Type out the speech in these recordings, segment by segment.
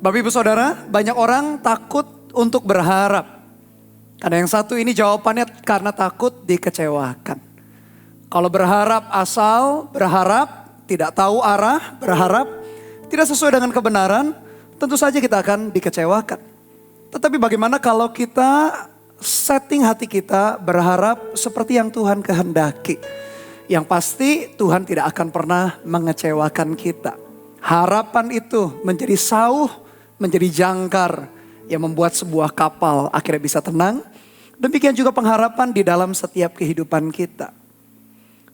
Bapak Ibu Saudara, banyak orang takut untuk berharap. Karena yang satu ini jawabannya karena takut dikecewakan. Kalau berharap asal, berharap tidak tahu arah, berharap tidak sesuai dengan kebenaran, tentu saja kita akan dikecewakan. Tetapi bagaimana kalau kita setting hati kita berharap seperti yang Tuhan kehendaki. Yang pasti Tuhan tidak akan pernah mengecewakan kita. Harapan itu menjadi sauh, menjadi jangkar yang membuat sebuah kapal akhirnya bisa tenang. Demikian juga pengharapan di dalam setiap kehidupan kita.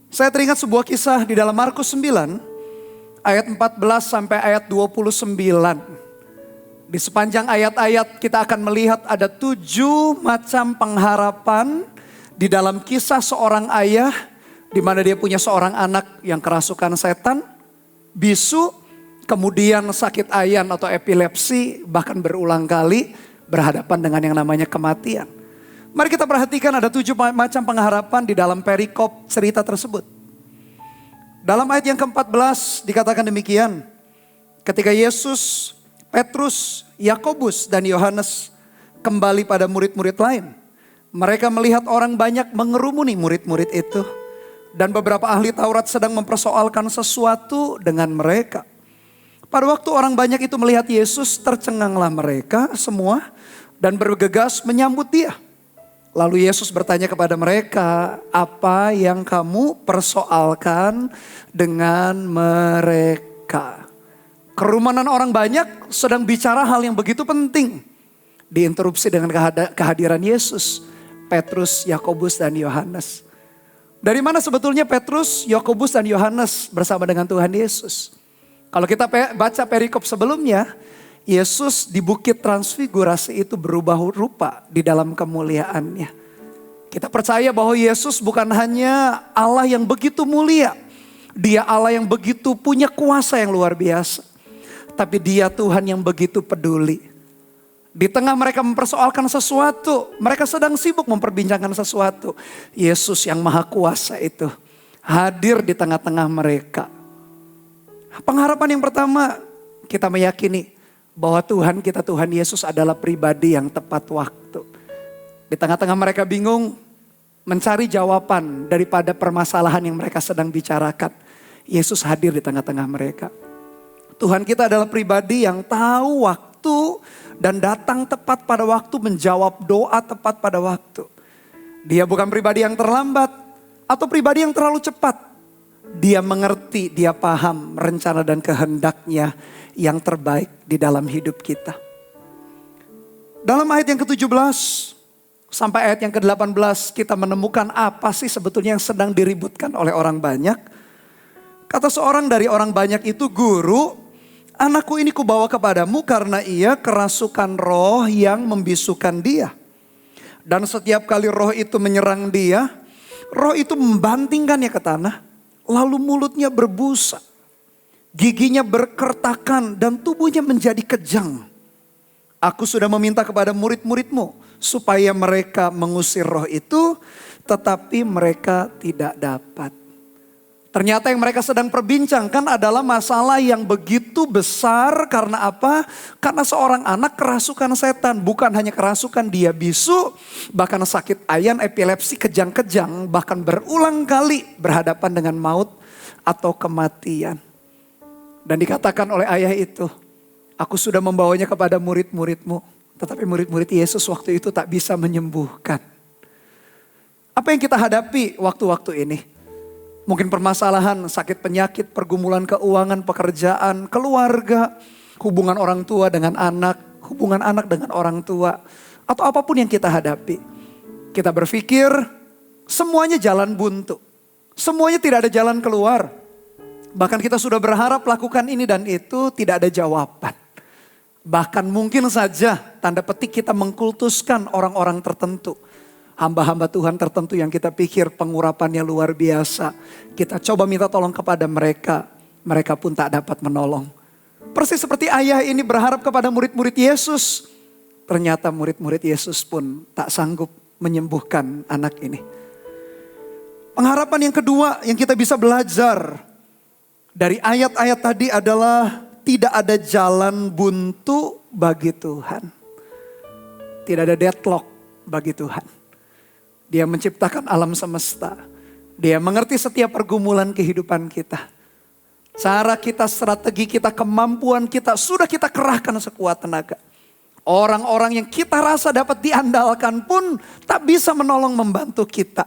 Saya teringat sebuah kisah di dalam Markus 9 ayat 14 sampai ayat 29. Di sepanjang ayat-ayat kita akan melihat ada 7 macam pengharapan di dalam kisah seorang ayah di mana dia punya seorang anak yang kerasukan setan, bisu, kemudian sakit ayan atau epilepsi, bahkan berulang kali berhadapan dengan yang namanya kematian. Mari kita perhatikan ada 7 macam pengharapan di dalam perikop cerita tersebut. Dalam ayat yang ke-14 dikatakan demikian. Ketika Yesus, Petrus, Yakobus dan Yohanes kembali pada murid-murid lain. Mereka melihat orang banyak mengerumuni murid-murid itu. Dan beberapa ahli Taurat sedang mempersoalkan sesuatu dengan mereka. Pada waktu orang banyak itu melihat Yesus, tercenganglah mereka semua dan bergegas menyambut dia. Lalu Yesus bertanya kepada mereka, apa yang kamu persoalkan dengan mereka? Kerumunan orang banyak sedang bicara hal yang begitu penting. Diinterupsi dengan kehadiran Yesus, Petrus, Yakobus dan Yohanes. Dari mana sebetulnya Petrus, Yakobus dan Yohanes bersama dengan Tuhan Yesus? Kalau kita baca perikop sebelumnya, Yesus di Bukit Transfigurasi itu berubah rupa di dalam kemuliaannya. Kita percaya bahwa Yesus bukan hanya Allah yang begitu mulia. Dia Allah yang begitu punya kuasa yang luar biasa. Tapi dia Tuhan yang begitu peduli. Di tengah mereka mempersoalkan sesuatu, mereka sedang sibuk memperbincangkan sesuatu. Yesus yang maha kuasa itu hadir di tengah-tengah mereka. Pengharapan yang pertama, kita meyakini bahwa Tuhan kita, Tuhan Yesus adalah pribadi yang tepat waktu. Di tengah-tengah mereka bingung mencari jawaban daripada permasalahan yang mereka sedang bicarakan. Yesus hadir di tengah-tengah mereka. Tuhan kita adalah pribadi yang tahu waktu dan datang tepat pada waktu, menjawab doa tepat pada waktu. Dia bukan pribadi yang terlambat atau pribadi yang terlalu cepat. Dia mengerti, dia paham rencana dan kehendaknya yang terbaik di dalam hidup kita. Dalam ayat yang ke-17 sampai ayat yang ke-18 kita menemukan apa sih sebetulnya yang sedang diributkan oleh orang banyak. Kata seorang dari orang banyak itu, Guru, anakku ini kubawa kepadamu karena ia kerasukan roh yang membisukan dia. Dan setiap kali roh itu menyerang dia, roh itu membantingkannya ke tanah. Lalu mulutnya berbusa, giginya berkertakan dan tubuhnya menjadi kejang. Aku sudah meminta kepada murid-muridmu supaya mereka mengusir roh itu, tetapi mereka tidak dapat. Ternyata yang mereka sedang perbincangkan adalah masalah yang begitu besar. Karena apa? Karena seorang anak kerasukan setan. Bukan hanya kerasukan, dia bisu, bahkan sakit ayan, epilepsi, kejang-kejang. Bahkan berulang kali berhadapan dengan maut atau kematian. Dan dikatakan oleh ayah itu, aku sudah membawanya kepada murid-muridmu. Tetapi murid-murid Yesus waktu itu tak bisa menyembuhkan. Apa yang kita hadapi waktu-waktu ini? Mungkin permasalahan, sakit penyakit, pergumulan keuangan, pekerjaan, keluarga, hubungan orang tua dengan anak, hubungan anak dengan orang tua, atau apapun yang kita hadapi. Kita berpikir semuanya jalan buntu, semuanya tidak ada jalan keluar. Bahkan kita sudah berharap lakukan ini dan itu, tidak ada jawaban. Bahkan mungkin saja tanda petik kita mengkultuskan orang-orang tertentu. Hamba-hamba Tuhan tertentu yang kita pikir pengurapannya luar biasa. Kita coba minta tolong kepada mereka. Mereka pun tak dapat menolong. Persis seperti ayah ini berharap kepada murid-murid Yesus. Ternyata murid-murid Yesus pun tak sanggup menyembuhkan anak ini. Pengharapan yang kedua yang kita bisa belajar dari ayat-ayat tadi adalah tidak ada jalan buntu bagi Tuhan. Tidak ada deadlock bagi Tuhan. Dia menciptakan alam semesta. Dia mengerti setiap pergumulan kehidupan kita. Cara kita, strategi kita, kemampuan kita sudah kita kerahkan sekuat tenaga. Orang-orang yang kita rasa dapat diandalkan pun tak bisa menolong membantu kita.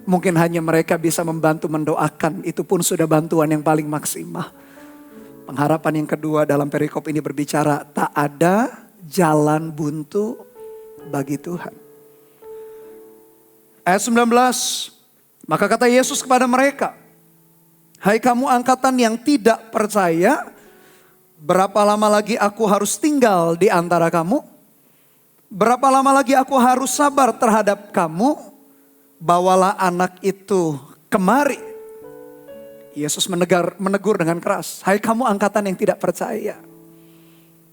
Mungkin hanya mereka bisa membantu mendoakan, itu pun sudah bantuan yang paling maksimal. Pengharapan yang kedua dalam perikop ini berbicara, tak ada jalan buntu bagi Tuhan. Ayat 19, maka kata Yesus kepada mereka, hai kamu angkatan yang tidak percaya, berapa lama lagi aku harus tinggal di antara kamu? Berapa lama lagi aku harus sabar terhadap kamu? Bawalah anak itu kemari. Yesus menegur dengan keras. Hai kamu angkatan yang tidak percaya.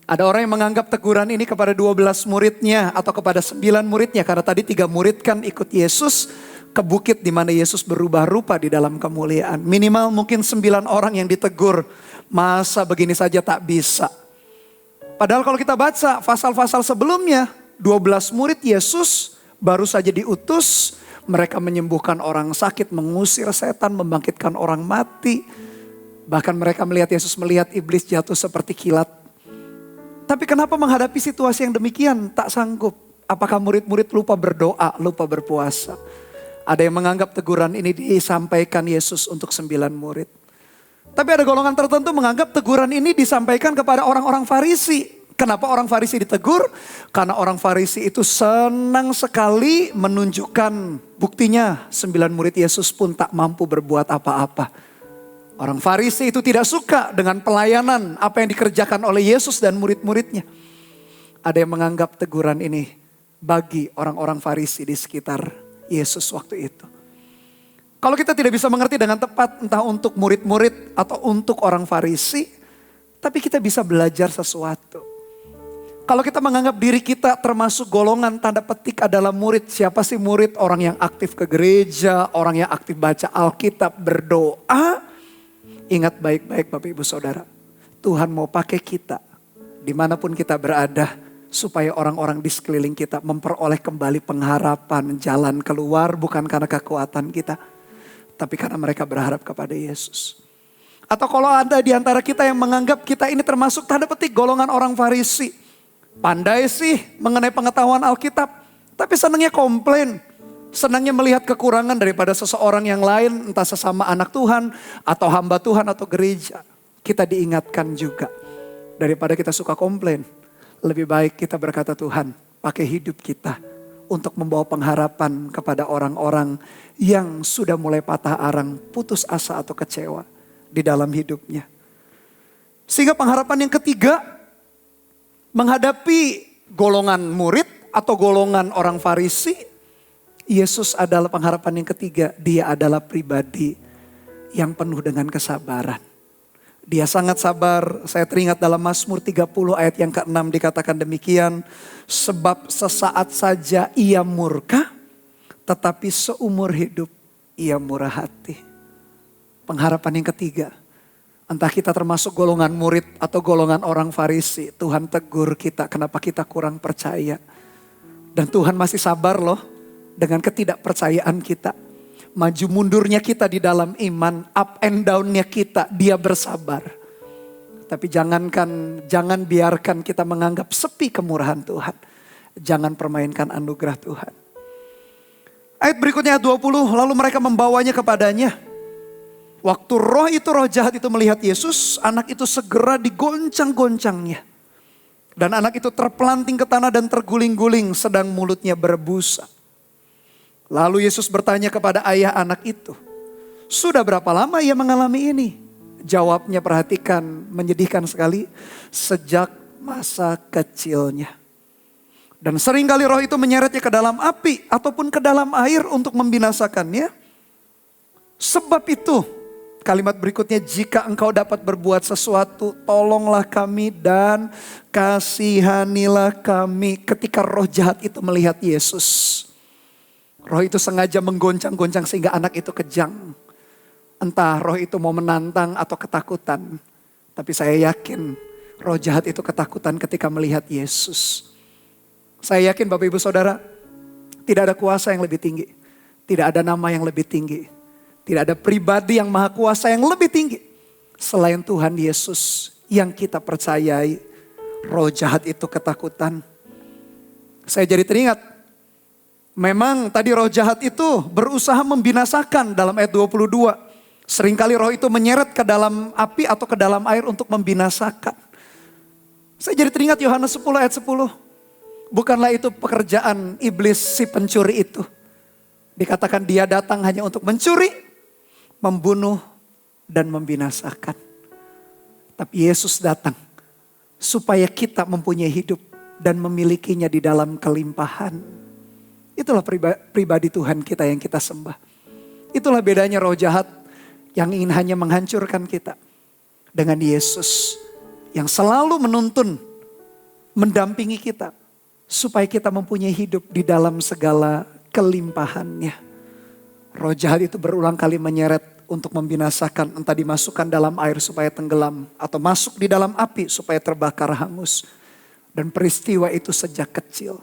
Ada orang yang menganggap teguran ini kepada 12 muridnya atau kepada 9 muridnya. Karena tadi 3 murid kan ikut Yesus ke bukit di mana Yesus berubah rupa di dalam kemuliaan. Minimal mungkin 9 orang yang ditegur. Masa begini saja tak bisa. Padahal kalau kita baca pasal-pasal sebelumnya, 12 murid Yesus baru saja diutus. Mereka menyembuhkan orang sakit, mengusir setan, membangkitkan orang mati. Bahkan mereka melihat Yesus melihat iblis jatuh seperti kilat. Tapi kenapa menghadapi situasi yang demikian tak sanggup? Apakah murid-murid lupa berdoa, lupa berpuasa? Ada yang menganggap teguran ini disampaikan Yesus untuk 9 murid. Tapi ada golongan tertentu menganggap teguran ini disampaikan kepada orang-orang Farisi. Kenapa orang Farisi ditegur? Karena orang Farisi itu senang sekali menunjukkan buktinya 9 murid Yesus pun tak mampu berbuat apa-apa. Orang Farisi itu tidak suka dengan pelayanan apa yang dikerjakan oleh Yesus dan murid-muridnya. Ada yang menganggap teguran ini bagi orang-orang Farisi di sekitar Yesus waktu itu. Kalau kita tidak bisa mengerti dengan tepat entah untuk murid-murid atau untuk orang Farisi, tapi kita bisa belajar sesuatu. Kalau kita menganggap diri kita termasuk golongan tanda petik adalah murid. Siapa sih murid? Orang yang aktif ke gereja, orang yang aktif baca Alkitab, berdoa. Ingat baik-baik Bapak Ibu Saudara. Tuhan mau pakai kita dimanapun kita berada. Supaya orang-orang di sekeliling kita memperoleh kembali pengharapan, jalan keluar bukan karena kekuatan kita. Tapi karena mereka berharap kepada Yesus. Atau kalau ada di antara kita yang menganggap kita ini termasuk tanda petik golongan orang Farisi. Pandai sih mengenai pengetahuan Alkitab, tapi senangnya komplain. Senangnya melihat kekurangan daripada seseorang yang lain, entah sesama anak Tuhan, atau hamba Tuhan, atau gereja. Kita diingatkan juga, daripada kita suka komplain, lebih baik kita berkata Tuhan, pakai hidup kita untuk membawa pengharapan kepada orang-orang yang sudah mulai patah arang, putus asa atau kecewa di dalam hidupnya. Sehingga pengharapan yang ketiga, menghadapi golongan murid atau golongan orang Farisi, Yesus adalah pengharapan yang ketiga. Dia adalah pribadi yang penuh dengan kesabaran. Dia sangat sabar. Saya teringat dalam Mazmur 30 ayat yang ke-6 dikatakan demikian. Sebab sesaat saja ia murka, tetapi seumur hidup ia murah hati. Pengharapan yang ketiga. Entah kita termasuk golongan murid atau golongan orang Farisi. Tuhan tegur kita kenapa kita kurang percaya. Dan Tuhan masih sabar loh dengan ketidakpercayaan kita. Maju mundurnya kita di dalam iman, up and down-nya kita, dia bersabar. Tapi jangan biarkan kita menganggap sepi kemurahan Tuhan. Jangan permainkan anugerah Tuhan. Ayat berikutnya ayat 20, lalu mereka membawanya kepadanya. Waktu roh jahat itu melihat Yesus, anak itu segera digoncang-goncangnya. Dan anak itu terpelanting ke tanah dan terguling-guling sedang mulutnya berbusa. Lalu Yesus bertanya kepada ayah anak itu, sudah berapa lama ia mengalami ini? Jawabnya perhatikan, menyedihkan sekali, sejak masa kecilnya. Dan seringkali roh itu menyeretnya ke dalam api ataupun ke dalam air untuk membinasakannya. Sebab itu, kalimat berikutnya, jika engkau dapat berbuat sesuatu, tolonglah kami dan kasihanilah kami. Ketika roh jahat itu melihat Yesus, roh itu sengaja menggoncang-goncang sehingga anak itu kejang. Entah roh itu mau menantang atau ketakutan. Tapi saya yakin Roh jahat itu ketakutan ketika melihat Yesus. Saya yakin Bapak Ibu Saudara, tidak ada kuasa yang lebih tinggi. Tidak ada nama yang lebih tinggi. Tidak ada pribadi yang maha kuasa yang lebih tinggi. Selain Tuhan Yesus yang kita percayai. Roh jahat itu ketakutan. Saya jadi teringat. Memang tadi roh jahat itu berusaha membinasakan dalam ayat 22. Seringkali roh itu menyeret ke dalam api atau ke dalam air untuk membinasakan. Saya jadi teringat Yohanes 10 ayat 10. Bukanlah itu pekerjaan iblis si pencuri itu. Dikatakan dia datang hanya untuk mencuri, membunuh, dan membinasakan. Tapi Yesus datang supaya kita mempunyai hidup dan memilikinya di dalam kelimpahan. Itulah pribadi Tuhan kita yang kita sembah. Itulah bedanya roh jahat yang ingin hanya menghancurkan kita. Dengan Yesus yang selalu menuntun, mendampingi kita. Supaya kita mempunyai hidup di dalam segala kelimpahannya. Roh jahat itu berulang kali menyeret untuk membinasakan. Entah dimasukkan dalam air supaya tenggelam. Atau masuk di dalam api supaya terbakar hangus. Dan peristiwa itu sejak kecil.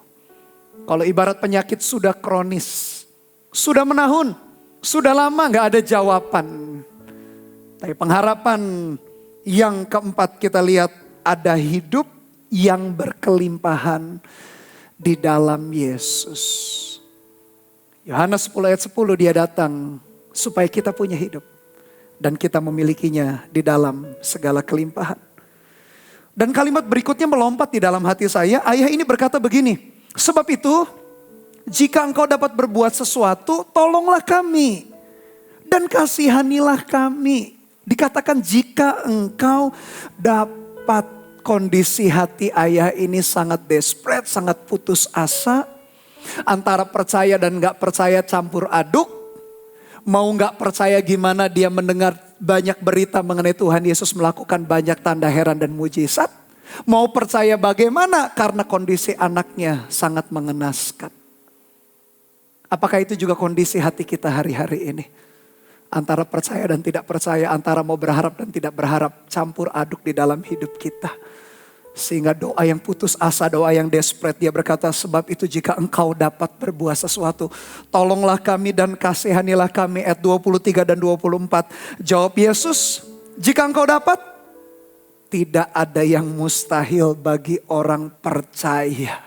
Kalau ibarat penyakit sudah kronis. Sudah menahun. Sudah lama gak ada jawaban. Tapi pengharapan yang keempat kita lihat. Ada hidup yang berkelimpahan di dalam Yesus. Yohanes 10 ayat 10 dia datang supaya kita punya hidup. Dan kita memilikinya di dalam segala kelimpahan. Dan kalimat berikutnya melompat di dalam hati saya. Ayah ini berkata begini. Sebab itu jika engkau dapat berbuat sesuatu, tolonglah kami. Dan kasihanilah kami. Dikatakan jika engkau dapat. Kondisi hati ayah ini sangat desperate, sangat putus asa. Antara percaya dan gak percaya campur aduk. Mau gak percaya gimana dia mendengar banyak berita mengenai Tuhan Yesus melakukan banyak tanda heran dan mujizat. Mau percaya bagaimana karena kondisi anaknya sangat mengenaskan. Apakah itu juga kondisi hati kita hari-hari ini? Antara percaya dan tidak percaya, antara mau berharap dan tidak berharap, campur aduk di dalam hidup kita. Sehingga doa yang putus asa, doa yang desperate, dia berkata sebab itu jika engkau dapat berbuat sesuatu, tolonglah kami dan kasihanilah kami. Ayat 23 dan 24. Jawab Yesus, jika engkau dapat, tidak ada yang mustahil bagi orang percaya.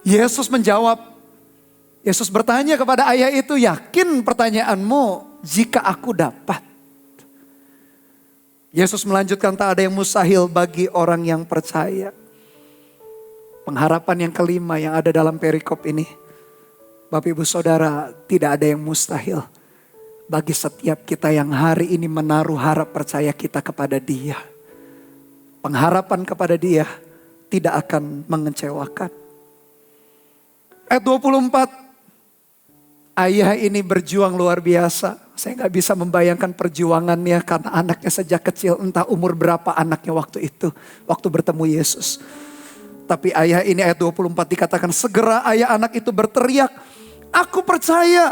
Yesus menjawab, Yesus bertanya kepada ayah itu, yakin pertanyaanmu jika aku dapat? Yesus melanjutkan tak ada yang mustahil bagi orang yang percaya. Pengharapan yang kelima yang ada dalam perikop ini. Bapak Ibu Saudara, tidak ada yang mustahil bagi setiap kita yang hari ini menaruh harap percaya kita kepada Dia. Pengharapan kepada Dia tidak akan mengecewakan. Ayat 24. Ayah ini berjuang luar biasa. Saya gak bisa membayangkan perjuangannya karena anaknya sejak kecil. Entah umur berapa anaknya waktu itu. Waktu bertemu Yesus. Tapi ayah ini ayat 24 dikatakan segera ayah anak itu berteriak. Aku percaya.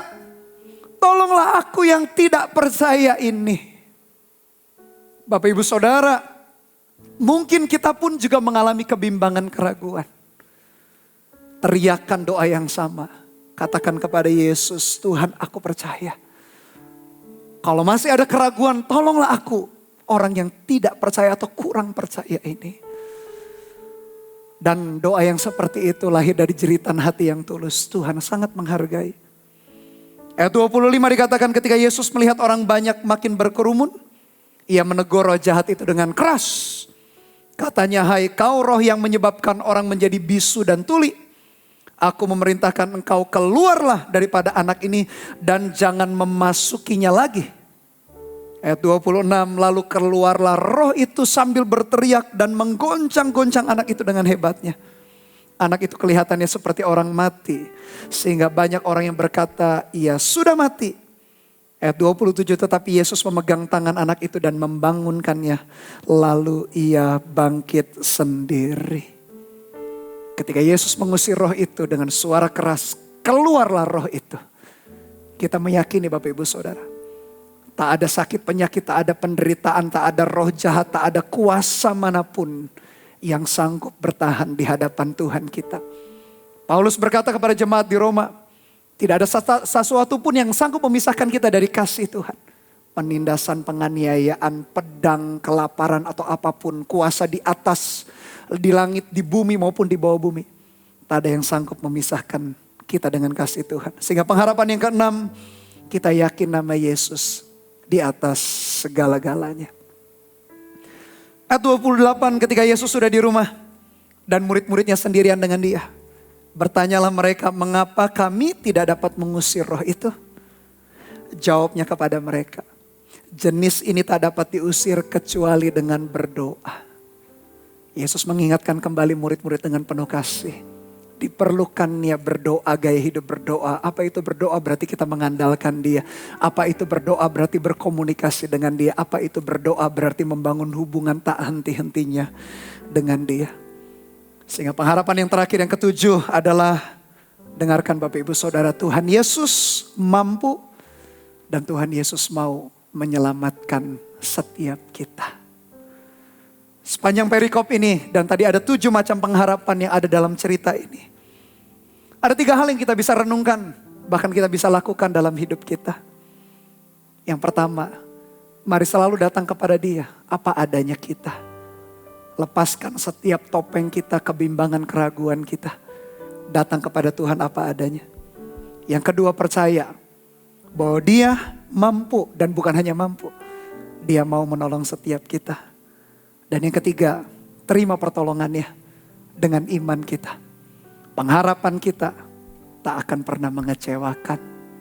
Tolonglah aku yang tidak percaya ini. Bapak Ibu Saudara. Mungkin kita pun juga mengalami kebimbangan keraguan. Teriakan doa yang sama. Katakan kepada Yesus, Tuhan aku percaya. Kalau masih ada keraguan, tolonglah aku. Orang yang tidak percaya atau kurang percaya ini. Dan doa yang seperti itu lahir dari jeritan hati yang tulus. Tuhan sangat menghargai. Ayat 25 dikatakan ketika Yesus melihat orang banyak makin berkerumun. Ia menegur roh jahat itu dengan keras. Katanya, hai kau roh yang menyebabkan orang menjadi bisu dan tuli. Aku memerintahkan engkau keluarlah daripada anak ini dan jangan memasukinya lagi. Ayat 26, lalu keluarlah roh itu sambil berteriak dan menggoncang-goncang anak itu dengan hebatnya. Anak itu kelihatannya seperti orang mati. Sehingga banyak orang yang berkata, ia sudah mati. Ayat 27, tetapi Yesus memegang tangan anak itu dan membangunkannya. Lalu ia bangkit sendiri. Ketika Yesus mengusir roh itu dengan suara keras, keluarlah roh itu. Kita meyakini Bapak Ibu Saudara. Tak ada sakit penyakit, tak ada penderitaan, tak ada roh jahat, tak ada kuasa manapun yang sanggup bertahan di hadapan Tuhan kita. Paulus berkata kepada jemaat di Roma, tidak ada sesuatu pun yang sanggup memisahkan kita dari kasih Tuhan. Penindasan, penganiayaan, pedang, kelaparan atau apapun, kuasa di atas, di langit, di bumi maupun di bawah bumi. Tak ada yang sanggup memisahkan kita dengan kasih Tuhan. Sehingga pengharapan yang keenam, kita yakin nama Yesus di atas segala-galanya. Ayat 28, ketika Yesus sudah di rumah dan murid-muridnya sendirian dengan dia. Bertanyalah mereka, mengapa kami tidak dapat mengusir roh itu? Jawabnya kepada mereka, jenis ini tak dapat diusir kecuali dengan berdoa. Yesus mengingatkan kembali murid-murid dengan penuh kasih. Diperlukannya berdoa, gaya hidup berdoa. Apa itu berdoa? Berarti kita mengandalkan dia. Apa itu berdoa? Berarti berkomunikasi dengan dia. Apa itu berdoa? Berarti membangun hubungan tak henti-hentinya dengan dia. Sehingga pengharapan yang terakhir, yang ketujuh adalah, dengarkan Bapak Ibu Saudara, Tuhan Yesus mampu dan Tuhan Yesus mau menyelamatkan setiap kita. Sepanjang perikop ini, dan tadi ada 7 macam pengharapan yang ada dalam cerita ini. Ada 3 hal yang kita bisa renungkan, bahkan kita bisa lakukan dalam hidup kita. Yang pertama, mari selalu datang kepada dia, apa adanya kita. Lepaskan setiap topeng kita, kebimbangan, keraguan kita. Datang kepada Tuhan apa adanya. Yang kedua, percaya bahwa dia mampu, dan bukan hanya mampu, dia mau menolong setiap kita. Dan yang ketiga, terima pertolongannya dengan iman kita. Pengharapan kita tak akan pernah mengecewakan.